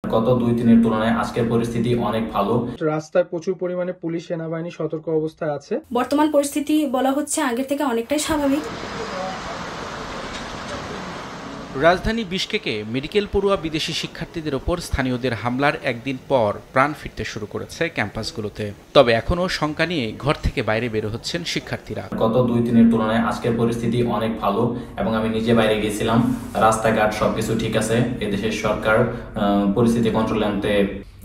গত 2 দিনের তুলনায় আজকের পরিস্থিতি অনেক ভালো। রাস্তায় প্রচুর পরিমাণে পুলিশ সেনাবাহিনী সতর্ক অবস্থায় আছে। বর্তমান পরিস্থিতি বলা হচ্ছে আগের থেকে অনেকটাই স্বাভাবিক। রাজধানী বিশকেকে মেডিকেল পড়ুয়া বিদেশি শিক্ষার্থীদের ওপর স্থানীয়দের হামলার একদিন পর প্রাণ ফিরতে শুরু করেছে ক্যাম্পাসগুলোতে। তবে এখনও শঙ্কা নিয়ে ঘর থেকে বাইরে বের হচ্ছেন শিক্ষার্থীরা। গত 2 দিনের তুলনায় আজকের পরিস্থিতি অনেক ভালো এবং আমি নিজে বাইরে গেছিলাম, রাস্তাঘাট সবকিছু ঠিক আছে। এদেশের সরকার পরিস্থিতি কন্ট্রোলে আনতে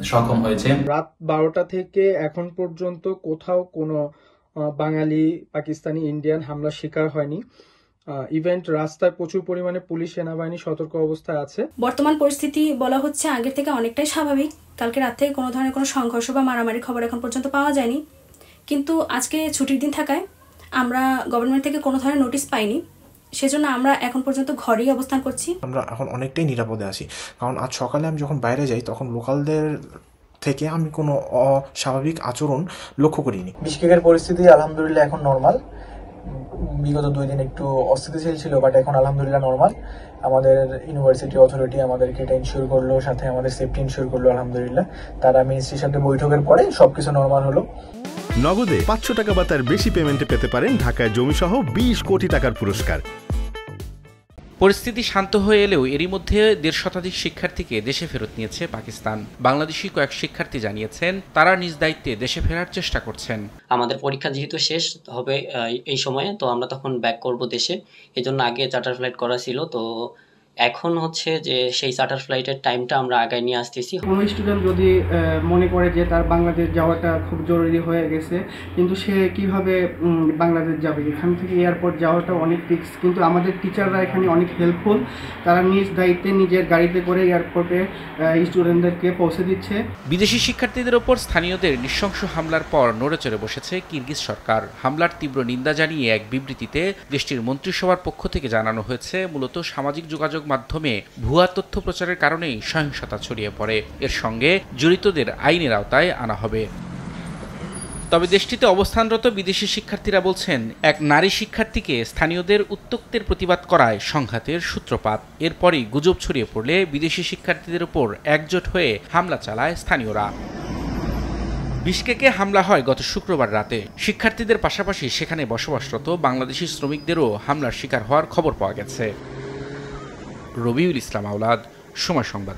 সক্ষম হয়েছে। রাত 12টা থেকে এখন পর্যন্ত কোথাও কোনো বাঙালি, পাকিস্তানি, ইন্ডিয়ান হামলার শিকার হয়নি। ইভেন্ট রাস্তায় প্রচুর পরিমাণে পুলিশ সেনাবাহিনী সতর্ক অবস্থায় আছে। বর্তমান পরিস্থিতি বলা হচ্ছে আগের থেকে অনেকটাই স্বাভাবিক। কালকে রাত থেকে কোনো ধরনের কোনো সংঘর্ষ বা মারামারি খবর এখন পর্যন্ত পাওয়া যায়নি। কিন্তু আজকে ছুটির দিন থাকায় আমরা গভর্নমেন্ট থেকে কোনো ধরনের নোটিশ পাইনি, সেজন্য আমরা এখন পর্যন্ত ঘরেই অবস্থান করছি। আমরা এখন অনেকটাই নিরাপদে আছি, কারণ আজ সকালে আমি যখন বাইরে যাই তখন লোকালদের থেকে আমি কোনো অস্বাভাবিক আচরণ লক্ষ্য করিনি। বিশকেকের পরিস্থিতি আলহামদুলিল্লাহ এখন নর্মাল। বিগত 2 দিন একটু অস্থিতিশীল ছিল, বাট এখন আলহামদুলিল্লাহ নর্মাল। আমাদের ইউনিভার্সিটি অথরিটি আমাদেরকে এটা ইনশিওর করলো, সাথে আমাদের সেফটি ইনশিওর করলো আলহামদুলিল্লাহ। তারা মিনিস্ট্রির সাথে বৈঠকের পরে সবকিছু নর্মাল হলো। নগদে 500 টাকা বা তার বেশি পেমেন্টে পেতে পারেন ঢাকায় জমিসহ 20 কোটি টাকার পুরস্কার। পরিস্থিতি শান্ত হয়ে এলেও এরই মধ্যে 1.5 শতাধিক শিক্ষার্থীকে দেশে ফেরত নিয়েছে পাকিস্তান। বাংলাদেশি কয়েক শিক্ষার্থী জানিয়েছেন তারা নিজ দায়িত্বে দেশে ফেরার চেষ্টা করছেন। আমাদের পরীক্ষা যেহেতু শেষ হবে এই সময়ে, তো আমরা তখন ব্যাক করব দেশে। এজন্য আগে চার্টার ফ্লাইট করা ছিল, তো এখন হচ্ছে যে সেই চার্টার ফ্লাইটের টাইমটা আমরা আগায় নিয়ে আসতেছি। কোনো স্টুডেন্ট যদি মনে করে যে তার বাংলাদেশ যাওয়াটা খুব জরুরি হয়ে গেছে, কিন্তু সে কিভাবে বাংলাদেশ যাবে? এখান থেকে এয়ারপোর্ট যাওয়াটা অনেক রিস্ক, কিন্তু আমাদের টিচাররা এখানে অনেক হেল্পফুল। তারা নিজ দায়িত্বে নিজের গাড়িতে করে এয়ারপোর্টে স্টুডেন্টদেরকে পৌঁছে দিচ্ছে। বিদেশি শিক্ষার্থীদের ওপর স্থানীয়দের নৃশংস হামলার পর নড়েচড়ে বসেছে কিরগিজ সরকার। হামলার তীব্র নিন্দা জানিয়ে এক বিবৃতিতে দেশটির মন্ত্রিসভার পক্ষ থেকে জানানো হয়েছে, মূলত সামাজিক যোগাযোগ মাধ্যমে ভুয়া তথ্য প্রচারের কারণেই সহিংসতা ছড়িয়ে পড়ে। এর সঙ্গে জড়িতদের আইনের আওতায় আনা হবে। তবে দেশটিতে অবস্থানরত বিদেশি শিক্ষার্থীরা বলছেন, এক নারী শিক্ষার্থীকে স্থানীয়দের উত্ত্যক্তের প্রতিবাদ করায় সংঘাতের সূত্রপাত। এরপরই গুজব ছড়িয়ে পড়লে বিদেশি শিক্ষার্থীদের উপর একজোট হয়ে হামলা চালায় স্থানীয়রা। বিশকেকে হামলা হয় গত শুক্রবার রাতে। শিক্ষার্থীদের পাশাপাশি সেখানে বসবাসরত বাংলাদেশি শ্রমিকদেরও হামলার শিকার হওয়ার খবর পাওয়া গেছে। রবিউল ইসলাম আওলাদ, সময় সংবাদ।